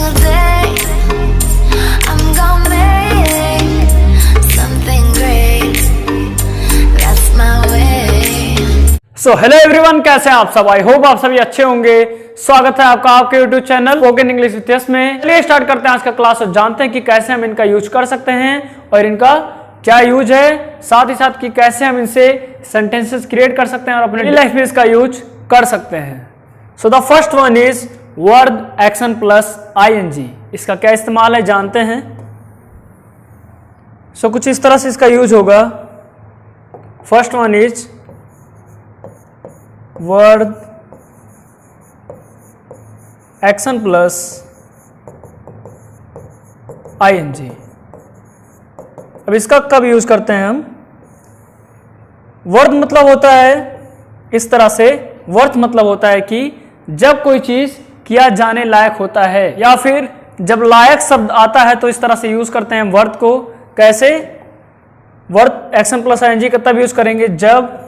single day. I'm gonna make something great. That's my way. So hello everyone, कैसे हैं आप सब? I hope आप सभी अच्छे होंगे। स्वागत है आपका आपके YouTube channel spoken English with yes में। चलिए स्टार्ट करते हैं आज का क्लास और जानते हैं कि कैसे हम इनका यूज कर सकते हैं और इनका क्या यूज है, साथ ही साथ कि कैसे हम इनसे सेंटेंसेस क्रिएट कर सकते हैं और अपने लाइफ में इसका यूज कर सकते हैं। So the first one is word action plus ING. इसका क्या इस्तेमाल है जानते हैं। सो कुछ इस तरह से इसका यूज होगा। First one is word action plus ING. अब इसका कब यूज करते हैं हम? वर्ड मतलब होता है इस तरह से, वर्थ मतलब होता है कि जब कोई चीज किया जाने लायक होता है या फिर जब लायक शब्द आता है तो इस तरह से यूज करते हैं वर्थ को। कैसे? वर्थ एक्शन प्लस आईएनजी का तब यूज करेंगे जब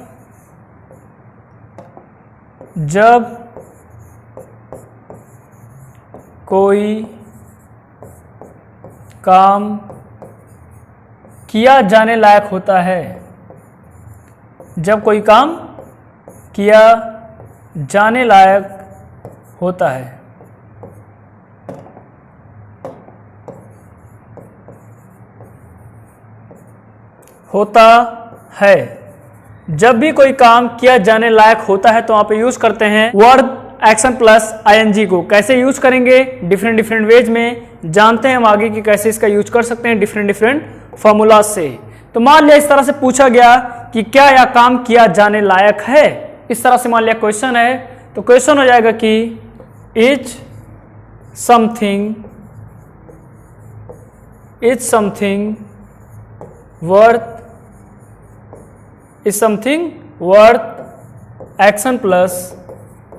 कोई काम किया जाने लायक होता है। जब कोई काम किया जाने लायक होता है। होता है। जब भी कोई काम किया जाने लायक होता है तो वहां पे यूज करते हैं वर्ड एक्शन प्लस आईएनजी को। कैसे यूज करेंगे? डिफरेंट वेज में। जानते हैं हम आगे कि कैसे इसका यूज कर सकते हैं डिफरेंट फॉर्मूला से। तो मान लिया इस तरह से पूछा गया कि क्या यह काम किया जाने लायक है। इस तरह से मान लिया क्वेश्चन है, तो क्वेश्चन हो जाएगा कि is something worth action plus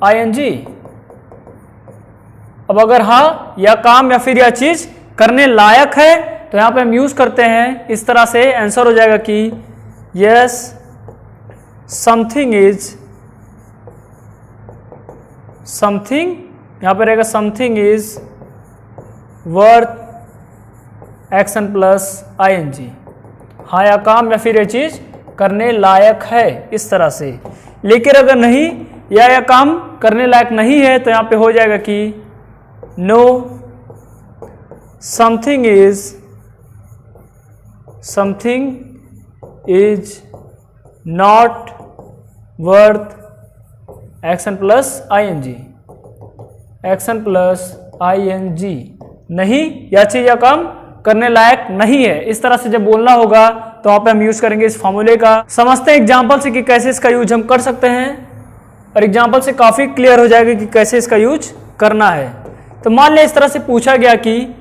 ING. अब अगर हाँ यह काम या फिर यह चीज करने लायक है तो यहां पे हम यूज करते हैं इस तरह से। आंसर हो जाएगा कि यस समथिंग, यहां पर रहेगा something is worth action plus ING. हाँ यह काम या फिर यह चीज करने लायक है, इस तरह से। लेकिन अगर नहीं या यह काम करने लायक नहीं है तो यहां पे हो जाएगा कि no something is not worth action plus ING. Action plus ING नहीं, यह चीज या काम करने लायक नहीं है। इस तरह से जब बोलना होगा तो वहां पे हम यूज करेंगे इस फॉर्मूले का। समझते हैं एग्जांपल से कि कैसे इसका यूज हम कर सकते हैं, और एग्जांपल से काफी क्लियर हो जाएगा कि कैसे इसका यूज करना है। तो मान लिया इस तरह से पूछा गया कि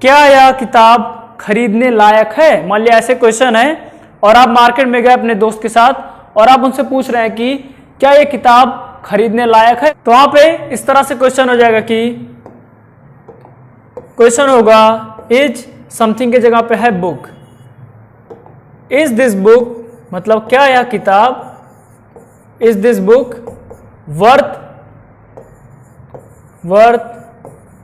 क्या यह किताब खरीदने लायक है। मान लिया ऐसे क्वेश्चन है और आप मार्केट में गए अपने दोस्त के साथ और आप उनसे पूछ रहे हैं कि क्या यह किताब खरीदने लायक है। तो वहां पे इस तरह से क्वेश्चन हो जाएगा कि क्वेश्चन होगा इज समथिंग के जगह पे है बुक। इज दिस बुक मतलब क्या यह किताब, is this book worth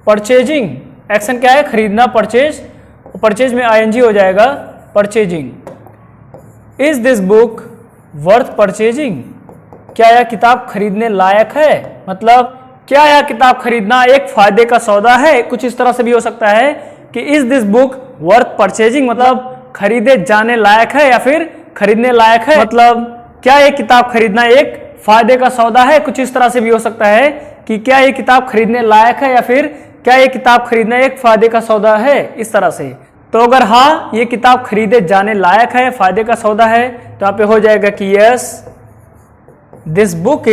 purchasing. Action क्या है? खरीदना, परचेज। परचेज में आईएनजी हो जाएगा purchasing. Is this book worth purchasing. क्या यह किताब खरीदने लायक है, मतलब क्या यह किताब खरीदना एक फायदे का सौदा है। कुछ इस तरह से भी हो सकता है कि is this book worth purchasing मतलब खरीदे जाने लायक है या फिर खरीदने लायक है, मतलब क्या यह किताब खरीदना एक फायदे का सौदा है। कुछ इस तरह से भी हो सकता है कि क्या यह किताब खरीदने लायक है या फिर क्या यह किताब खरीदना एक फायदे का सौदा है, इस तरह से। तो अगर हाँ ये किताब खरीदे जाने लायक है, फायदे का सौदा है, तो यहाँ पे हो जाएगा कि yes this book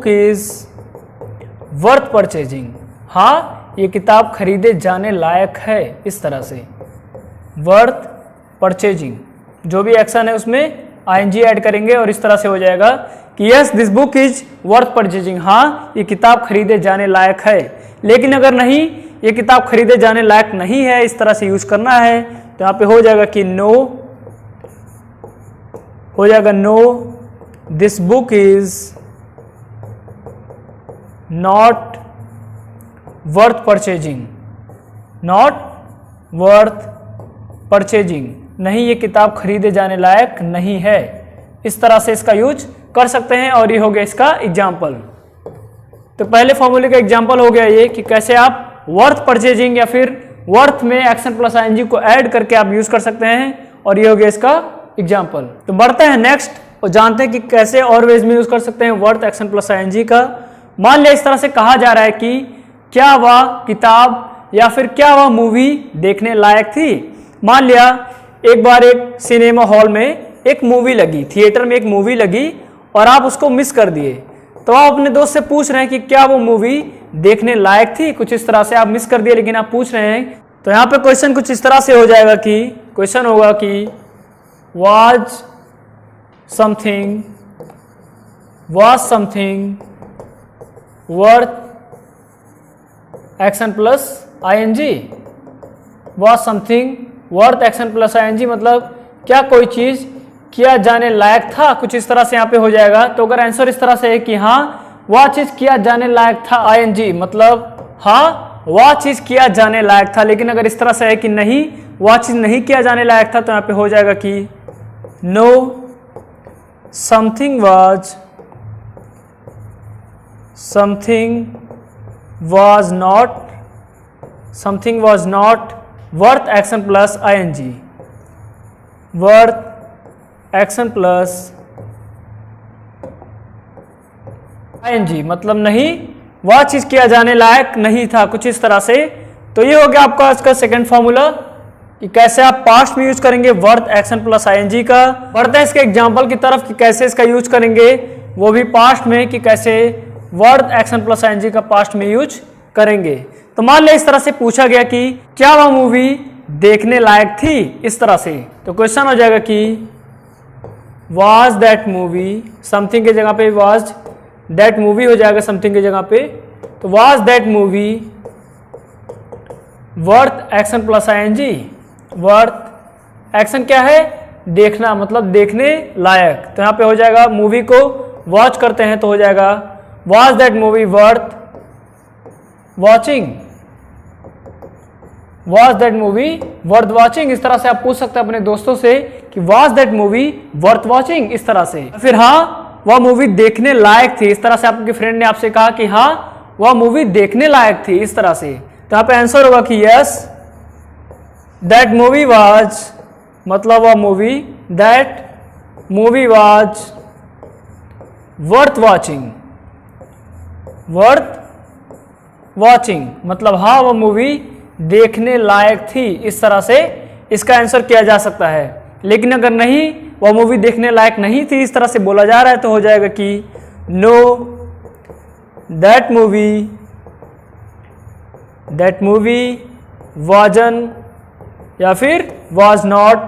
is worth purchasing. हाँ ये किताब खरीदे जाने लायक है, इस तरह से। वर्थ परचेजिंग जो भी एक्शन है उसमें आईएनजी ऐड करेंगे और इस तरह से हो जाएगा कि yes this book is worth purchasing. हाँ ये किताब खरीदे जाने लायक है। लेकिन अगर नहीं ये किताब खरीदे जाने लायक नहीं है, इस तरह से यूज करना है, तो यहाँ पे हो जाएगा कि नो, हो जाएगा no this book is not worth purchasing, not worth purchasing, नहीं ये किताब खरीदे जाने लायक नहीं है। इस तरह से इसका यूज कर सकते हैं और ये हो गया इसका एग्जाम्पल। तो पहले फॉर्मूले का एग्जाम्पल हो गया ये कि कैसे आप वर्थ परचेजिंग या फिर वर्थ में एक्शन प्लस आईएनजी को ऐड करके आप यूज कर सकते हैं, और ये हो गया इसका एग्जाम्पल। तो बढ़ते हैं नेक्स्ट और जानते हैं कि कैसे और वेज में यूज कर सकते हैं वर्थ एक्शन प्लस आईएनजी का। मान लिया इस तरह से कहा जा रहा है कि क्या वह किताब या फिर क्या वह मूवी देखने लायक थी। मान लिया एक बार एक सिनेमा हॉल में एक मूवी लगी, थिएटर में एक मूवी लगी और आप उसको मिस कर दिए, तो आप अपने दोस्त से पूछ रहे हैं कि क्या वो मूवी देखने लायक थी। कुछ इस तरह से आप मिस कर दिए लेकिन आप पूछ रहे हैं, तो यहाँ पे क्वेश्चन कुछ इस तरह से हो जाएगा कि क्वेश्चन होगा कि was something worth action plus ING. Was something worth action plus ING मतलब क्या कोई चीज किया जाने लायक था, कुछ इस तरह से यहाँ पे हो जाएगा। तो अगर आंसर इस तरह से है कि हाँ वह चीज किया जाने लायक था आईएनजी, मतलब हाँ वह चीज किया जाने लायक था। लेकिन अगर इस तरह से है कि नहीं वह चीज नहीं किया जाने लायक था, तो यहाँ पे हो जाएगा कि no something was not worth action plus ING. Worth action plus ING मतलब नहीं वह चीज किया जाने लायक नहीं था, कुछ इस तरह से। तो ये हो गया आपका आज का सेकंड फॉर्मूला कि कैसे आप पास्ट में यूज करेंगे वर्थ एक्शन प्लस आईएनजी का। बढ़ते हैं इसके एग्जांपल की तरफ कि कैसे इसका यूज करेंगे, वो भी पास्ट में, कि कैसे वर्थ एक्शन प्लस आईएनजी का पास्ट में यूज करेंगे। तो मान लिया इस तरह से पूछा गया कि क्या वह मूवी देखने लायक थी, इस तरह से। तो क्वेश्चन हो जाएगा कि वाज दैट मूवी, समथिंग की जगह पे वाज दैट मूवी हो जाएगा समथिंग की जगह पे। तो was that movie worth action plus ING. Worth action क्या है, देखना, मतलब देखने लायक। तो यहाँ पे हो जाएगा मूवी को वॉच करते हैं तो हो जाएगा was that movie worth watching. Was that movie worth watching, इस तरह से आप पूछ सकते हैं अपने दोस्तों से कि was that movie worth watching, इस तरह से। फिर हाँ वह मूवी देखने लायक थी, इस तरह से आपके फ्रेंड ने आपसे कहा कि हाँ वह मूवी देखने लायक थी, इस तरह से। तो यहाँ पे आंसर होगा कि यस दैट मूवी वाज, मतलब वह movie, that movie was worth watching. Worth watching मतलब हाँ वह मूवी देखने लायक थी, इस तरह से इसका आंसर किया जा सकता है। लेकिन अगर नहीं वह मूवी देखने लायक नहीं थी, इस तरह से बोला जा रहा है, तो हो जाएगा कि नो दैट मूवी वाजन या फिर was not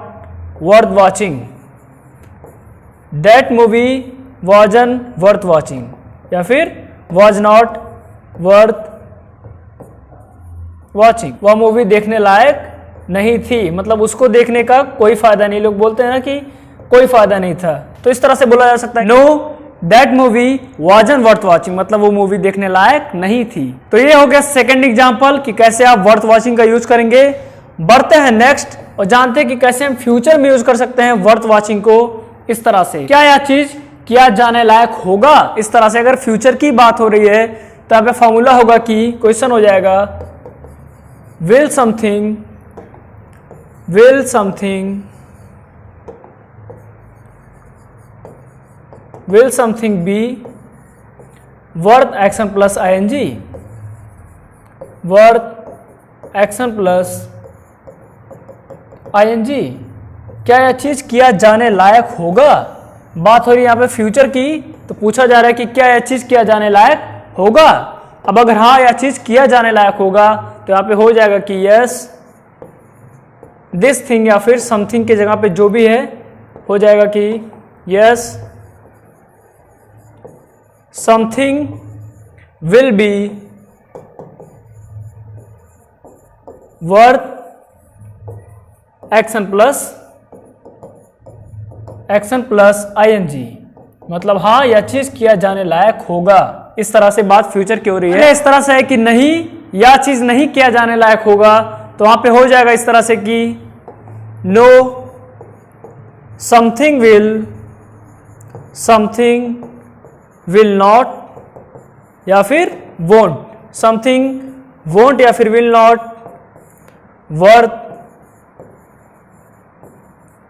worth watching. That movie वाजन worth watching या फिर वाज नॉट वर्थ वॉचिंग, वह मूवी देखने लायक नहीं थी, मतलब उसको देखने का कोई फायदा नहीं। लोग बोलते हैं ना कि कोई फायदा नहीं था, तो इस तरह से बोला जा सकता है know that movie वाजन worth watching, मतलब वो मूवी देखने लायक नहीं थी। तो ये हो गया सेकंड एग्जांपल कि कैसे आप वर्थ वॉचिंग का यूज करेंगे। बढ़ते हैं नेक्स्ट और जानते हैं कि कैसे हम फ्यूचर में यूज कर सकते हैं वर्थ वॉचिंग को। इस तरह से क्या यह चीज किया जाने लायक होगा, इस तरह से अगर फ्यूचर की बात हो रही है तो यहाँ पे फॉर्मूला होगा कि क्वेश्चन हो जाएगा will something be worth action plus ing। worth action plus ing, क्या यह चीज किया जाने लायक होगा। बात हो रही है यहाँ पे फ्यूचर की, तो पूछा जा रहा है कि क्या यह चीज किया जाने लायक होगा। अब अगर हाँ यह चीज किया जाने लायक होगा तो यहाँ पे हो जाएगा कि यस दिस थिंग या फिर समथिंग की जगह पे जो भी है हो जाएगा कि yes something will be worth action plus ING, मतलब हाँ यह चीज किया जाने लायक होगा। इस तरह से बात फ्यूचर की हो रही है। इस तरह से है कि नहीं या चीज नहीं किया जाने लायक होगा, तो वहां पे हो जाएगा इस तरह से कि नो समथिंग विल नॉट या फिर वोंट, समथिंग वोंट या फिर will not worth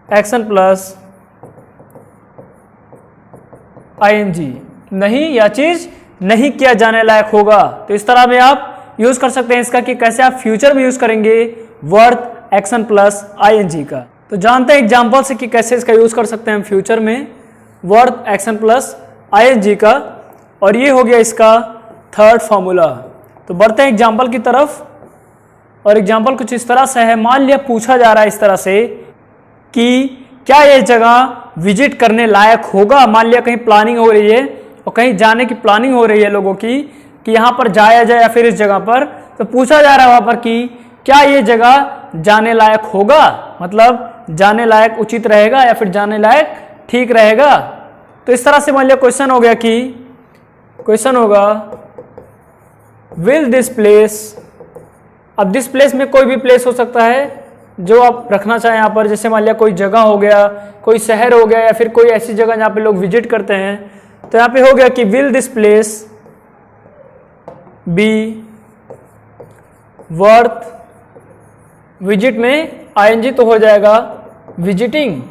action plus ING, नहीं या चीज नहीं किया जाने लायक होगा। तो इस तरह में आप यूज कर सकते हैं इसका कि कैसे आप फ्यूचर में यूज करेंगे वर्थ एक्शन प्लस आईएनजी का। तो जानते हैं एग्जांपल से कि कैसे इसका यूज कर सकते हैं हम फ्यूचर में वर्थ एक्शन प्लस आईएनजी का। और ये हो गया इसका थर्ड फॉर्मूला। तो बढ़ते हैं एग्जांपल की तरफ। और एग्जांपल कुछ इस तरह से है, मान लिया पूछा जा रहा है इस तरह से कि क्या ये जगह विजिट करने लायक होगा। मान लिया कहीं प्लानिंग हो रही है और कहीं जाने की प्लानिंग हो रही है लोगों की कि यहाँ पर जाया जाए या फिर इस जगह पर, तो पूछा जा रहा है वहाँ पर कि क्या ये जगह जाने लायक होगा, मतलब जाने लायक उचित रहेगा या फिर जाने लायक ठीक रहेगा। तो इस तरह से मान लिया क्वेश्चन हो गया कि क्वेश्चन होगा विल दिस प्लेस। अब दिस प्लेस में कोई भी प्लेस हो सकता है जो आप रखना चाहें यहाँ पर, जैसे मान लिया कोई जगह हो गया, कोई शहर हो गया या फिर कोई ऐसी जगह जहाँ पे लोग विजिट करते हैं। तो यहाँ पे हो गया कि will this place B worth visit में आईएनजी तो हो जाएगा विजिटिंग,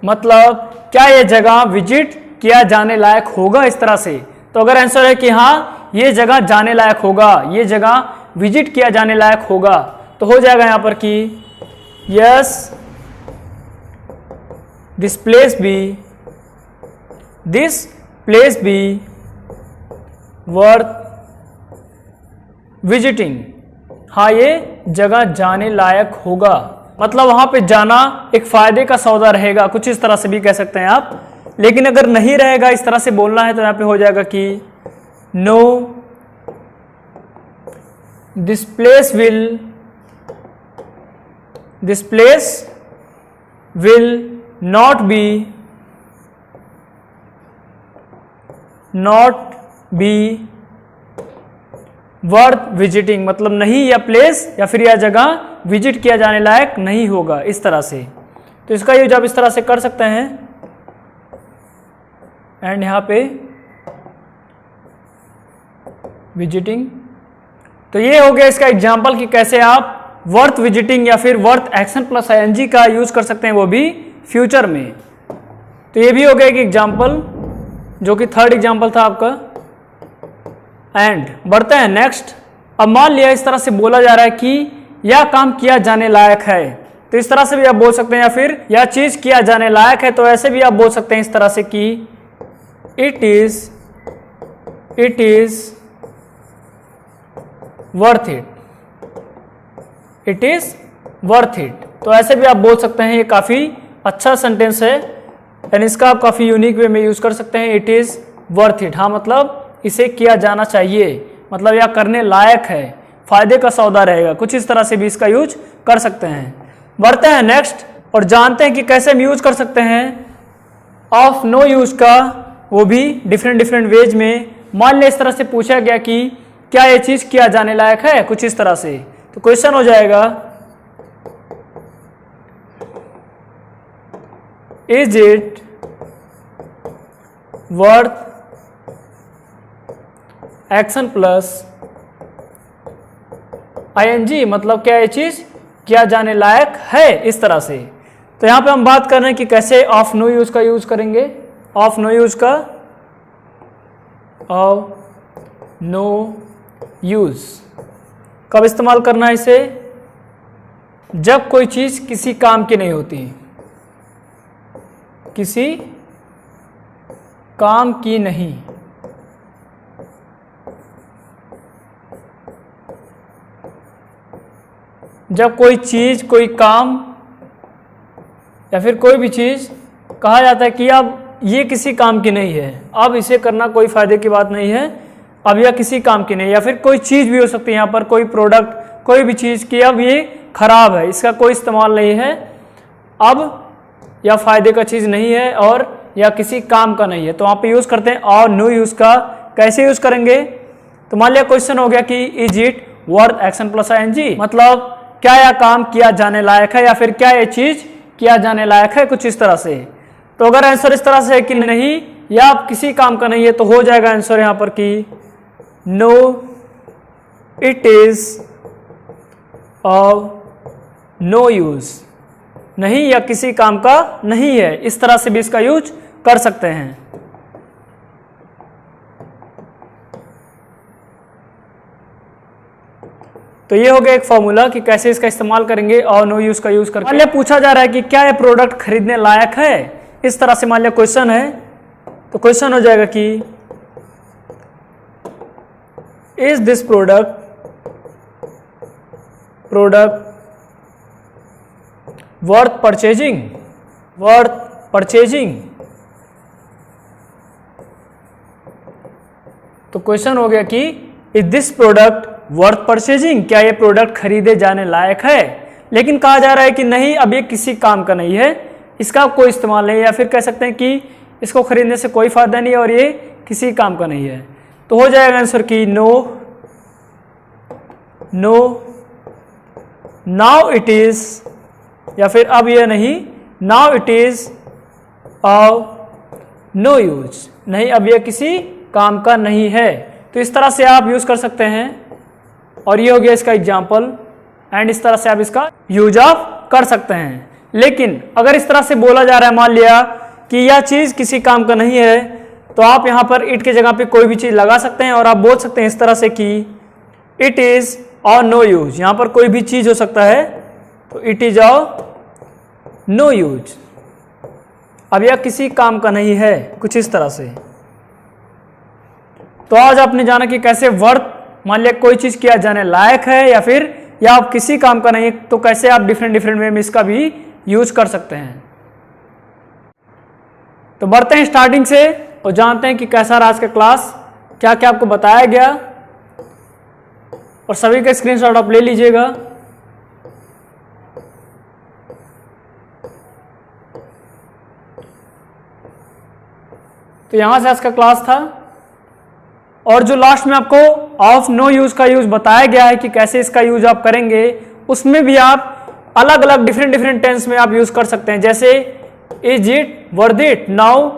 मतलब क्या ये जगह विजिट किया जाने लायक होगा इस तरह से। तो अगर आंसर है कि हाँ ये जगह जाने लायक होगा, ये जगह विजिट किया जाने लायक होगा, तो हो जाएगा यहां पर कि yes this place B worth visiting. हाँ ये जगह जाने लायक होगा, मतलब वहां पे जाना एक फायदे का सौदा रहेगा, कुछ इस तरह से भी कह सकते हैं आप। लेकिन अगर नहीं रहेगा, इस तरह से बोलना है, तो यहां पे हो जाएगा कि no this place will not be worth visiting, मतलब नहीं या प्लेस या फिर यह जगह विजिट किया जाने लायक नहीं होगा इस तरह से। तो इसका यूज आप इस तरह से कर सकते हैं। एंड यहाँ पे विजिटिंग। तो ये हो गया इसका एग्जाम्पल कि कैसे आप वर्थ विजिटिंग या फिर वर्थ एक्शन प्लस आईएनजी का यूज कर सकते हैं, वो भी फ्यूचर में। तो ये भी हो गया एक एग्जाम्पल जो कि थर्ड एग्जाम्पल था आपका। एंड बढ़ते हैं नेक्स्ट। अब मान लिया इस तरह से बोला जा रहा है कि यह काम किया जाने लायक है, तो इस तरह से भी आप बोल सकते हैं, या फिर यह चीज किया जाने लायक है, तो ऐसे भी आप बोल सकते हैं इस तरह से कि इट इज वर्थ इट। तो ऐसे भी आप बोल सकते हैं। ये काफी अच्छा सेंटेंस है एंड इसका आप काफी यूनिक वे में यूज कर सकते हैं। इट इज वर्थ इट, हाँ मतलब इसे किया जाना चाहिए, मतलब यह करने लायक है, फायदे का सौदा रहेगा, कुछ इस तरह से भी इसका यूज कर सकते हैं। बढ़ते हैं नेक्स्ट और जानते हैं कि कैसे हम यूज कर सकते हैं ऑफ नो यूज का, वो भी डिफरेंट वेज में। मान लिया इस तरह से पूछा गया कि क्या ये चीज किया जाने लायक है, कुछ इस तरह से। तो क्वेश्चन हो जाएगा is it worth action plus ING, मतलब क्या ये चीज किया जाने लायक है, इस तरह से। तो यहां पे हम बात कर रहे हैं कि कैसे ऑफ नो यूज का यूज करेंगे। ऑफ नो यूज का, ऑफ नो यूज कब इस्तेमाल करना है इसे, जब कोई चीज किसी काम की नहीं होती, किसी काम की नहीं। जब कोई चीज, कोई काम या फिर कोई भी चीज कहा जाता है कि अब ये किसी काम की नहीं है, अब इसे करना कोई फायदे की बात नहीं है, अब यह किसी काम की नहीं। या फिर कोई चीज भी हो सकती है यहाँ पर, कोई प्रोडक्ट, कोई भी चीज की अब ये खराब है, इसका कोई इस्तेमाल नहीं है, अब यह फायदे का चीज नहीं है और यह किसी काम का नहीं है, तो वहाँ पे यूज करते हैं और नो यूज का। कैसे यूज करेंगे, तो तो मान लिया क्वेश्चन हो गया कि is it worth action plus ING, मतलब क्या यह काम किया जाने लायक है या फिर क्या यह चीज किया जाने लायक है, कुछ इस तरह से। तो अगर आंसर इस तरह से है कि नहीं या किसी काम का नहीं है तो हो जाएगा आंसर यहां पर कि no it is of no use, नहीं या किसी काम का नहीं है, इस तरह से भी इसका यूज कर सकते हैं। तो ये हो गया एक फॉर्मूला कि कैसे इसका इस्तेमाल करेंगे और नो यूज का यूज करके। मान लिया पूछा जा रहा है कि क्या ये प्रोडक्ट खरीदने लायक है, इस तरह से मान लिया क्वेश्चन है, तो क्वेश्चन हो जाएगा कि is this product worth purchasing, तो क्वेश्चन हो गया कि is this product worth purchasing, क्या ये प्रोडक्ट खरीदे जाने लायक है। लेकिन कहा जा रहा है कि नहीं, अब ये किसी काम का नहीं है, इसका कोई इस्तेमाल नहीं है, या फिर कह सकते हैं कि इसको खरीदने से कोई फायदा नहीं है और ये किसी काम का नहीं है। तो हो जाएगा आंसर कि नो नाउ इट इज, या फिर अब यह नहीं, now it is of no use, नहीं अब यह किसी काम का नहीं है। तो इस तरह से आप यूज कर सकते हैं और ये हो गया इसका एग्जाम्पल, एंड इस तरह से आप इसका यूज ऑफ कर सकते हैं। लेकिन अगर इस तरह से बोला जा रहा है, मान लिया कि यह चीज किसी काम का नहीं है, तो आप यहां पर इट के जगह पे कोई भी चीज लगा सकते हैं और आप बोल सकते हैं इस तरह से कि इट इज और नो यूज, यहां पर कोई भी चीज हो सकता है, तो इट इज और नो यूज, अब यह किसी काम का नहीं है, कुछ इस तरह से। तो आज आपने जाना कि कैसे वर्थ, मान लिया कोई चीज किया जाने लायक है या फिर या आप किसी काम का नहीं, तो कैसे आप डिफरेंट वे में इसका भी यूज कर सकते हैं। तो बढ़ते हैं स्टार्टिंग से और जानते हैं कि कैसा रहा आज का क्लास, क्या क्या आपको बताया गया, और सभी का स्क्रीनशॉट आप ले लीजिएगा। तो यहां से आज का क्लास था, और जो लास्ट में आपको ऑफ नो यूज का यूज बताया गया है कि कैसे इसका यूज आप करेंगे, उसमें भी आप अलग अलग डिफरेंट टेंस में आप यूज कर सकते हैं। जैसे is it worth it, now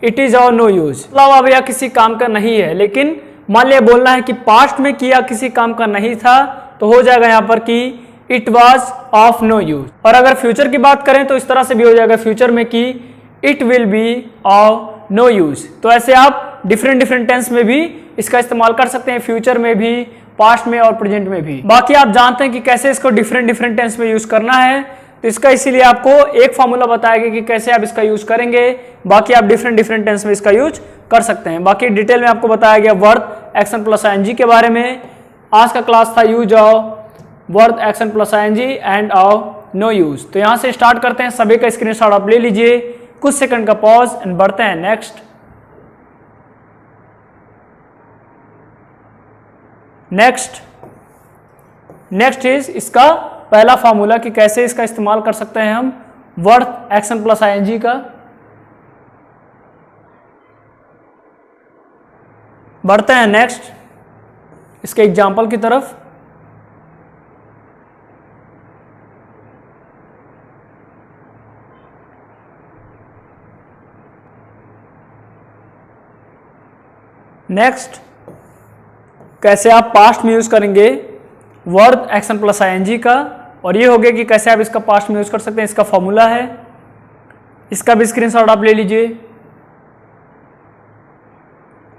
it is और नो यूज, मतलब अब यह किसी काम का नहीं है, लेकिन मान लिया बोलना है कि पास्ट में किया किसी काम का नहीं था, तो हो जाएगा यहाँ पर कि it was of no use. और अगर फ्यूचर की बात करें तो इस तरह से भी हो जाएगा फ्यूचर में कि it will be of no use. तो ऐसे आप डिफरेंट टेंस में भी इसका इस्तेमाल कर सकते हैं, फ्यूचर में भी, पास्ट में और प्रेजेंट में भी। बाकी आप जानते हैं कि कैसे इसको डिफरेंट टेंस में यूज करना है, तो इसका इसीलिए आपको एक फॉर्मूला बताया गया कि कैसे आप इसका यूज करेंगे, बाकी आप डिफरेंट टेंस में इसका यूज कर सकते हैं। बाकी डिटेल में आपको बताया गया वर्थ एक्शन प्लस आईएनजी के बारे में। आज का क्लास था use of worth action plus ING and of no use. तो यहां से स्टार्ट करते हैं, सभी का स्क्रीनशॉट आप ले लीजिए, कुछ सेकंड का पॉज एंड बढ़ते हैं नेक्स्ट। नेक्स्ट इज इसका पहला फॉर्मूला कि कैसे इसका इस्तेमाल कर सकते हैं हम वर्थ एक्शन प्लस आईएनजी का। बढ़ते हैं नेक्स्ट इसके एग्जाम्पल की तरफ। नेक्स्ट कैसे आप पास्ट में यूज करेंगे वर्थ एक्शन प्लस आईएनजी का, और ये हो गया कि कैसे आप इसका पास्ट में यूज कर सकते हैं, इसका फॉर्मूला है, इसका भी स्क्रीनशॉट आप ले लीजिए।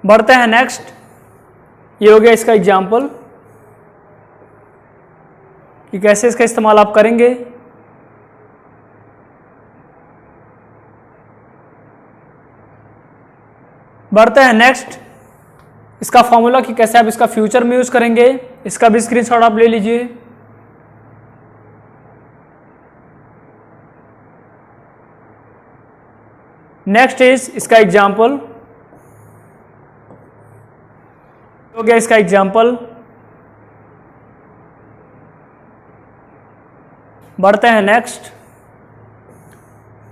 बढ़ते हैं नेक्स्ट, ये हो गया इसका एग्जाम्पल कि कैसे इसका इस्तेमाल आप करेंगे। बढ़ते हैं नेक्स्ट, इसका फॉर्मूला कि कैसे आप इसका फ्यूचर में यूज करेंगे, इसका भी स्क्रीनशॉट आप ले लीजिए। नेक्स्ट इज इसका एग्जाम्पल, हो गया इसका एग्जाम्पल। बढ़ते हैं नेक्स्ट,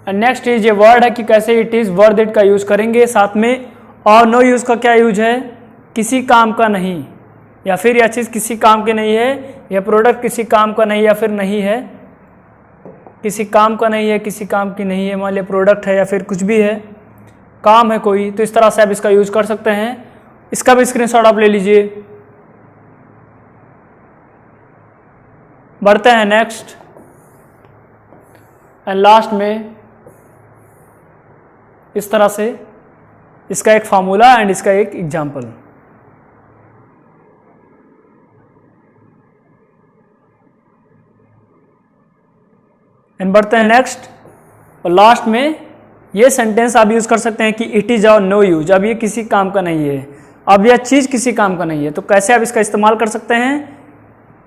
नेक्स्ट इज ये वर्ड है कि कैसे इट इज वर्थ इट का यूज करेंगे, साथ में और नो यूज का क्या यूज है, किसी काम का नहीं, या फिर यह चीज़ किसी काम की नहीं है, यह प्रोडक्ट किसी काम का नहीं या फिर नहीं है, किसी काम का नहीं है, किसी काम की नहीं है, मान लिया प्रोडक्ट है या फिर कुछ भी है, काम है कोई, तो इस तरह से आप इसका यूज कर सकते हैं। इसका भी स्क्रीनशॉट आप ले लीजिए। बढ़ते हैं नेक्स्ट एंड लास्ट में इस तरह से इसका एक फार्मूला एंड इसका एक एग्जाम्पल। एंड बढ़ते हैं नेक्स्ट और लास्ट में ये सेंटेंस आप यूज कर सकते हैं कि इट इज और नो यूज। अब ये किसी काम का नहीं है, अब यह चीज किसी काम का नहीं है, तो कैसे आप इसका इस्तेमाल कर सकते हैं,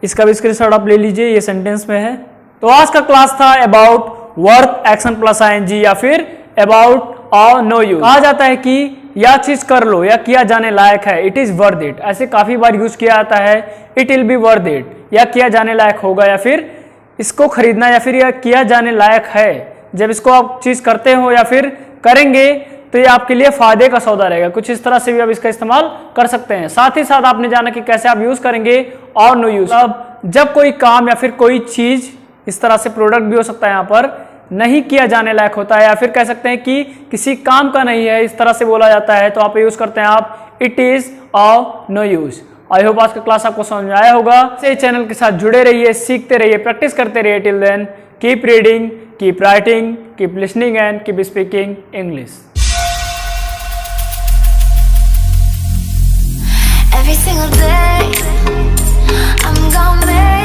इसका भी स्क्रीनशॉट आप ले लीजिए, ये सेंटेंस में है। तो आज का क्लास था about worth action plus ING या फिर अबाउट और नो यूज। कहा जाता है कि यह चीज कर लो या किया जाने लायक है, इट इज वर्थ इट। ऐसे काफी बार यूज किया जाता है, it will be worth it, या किया जाने लायक होगा, या फिर इसको खरीदना, या फिर यह किया जाने लायक है। जब इसको आप चीज करते हो या फिर करेंगे तो ये आपके लिए फायदे का सौदा रहेगा। कुछ इस तरह से भी आप इसका इस्तेमाल कर सकते हैं। साथ ही साथ आपने जाना कि कैसे आप यूज करेंगे और नो यूज। अब जब कोई काम या फिर कोई चीज, इस तरह से प्रोडक्ट भी हो सकता है, यहाँ पर नहीं किया जाने लायक होता है या फिर कह सकते हैं कि किसी काम का नहीं है, इस तरह से बोला जाता है, तो आप यूज करते हैं आप इट इज और नो यूज। आई होप आज का क्लास आपको समझ में आया होगा। इस चैनल के साथ जुड़े रहिए, सीखते रहिए, प्रैक्टिस करते रहिए। Till then keep reading, keep writing, keep listening and keep speaking English. Every single day, I'm gonna make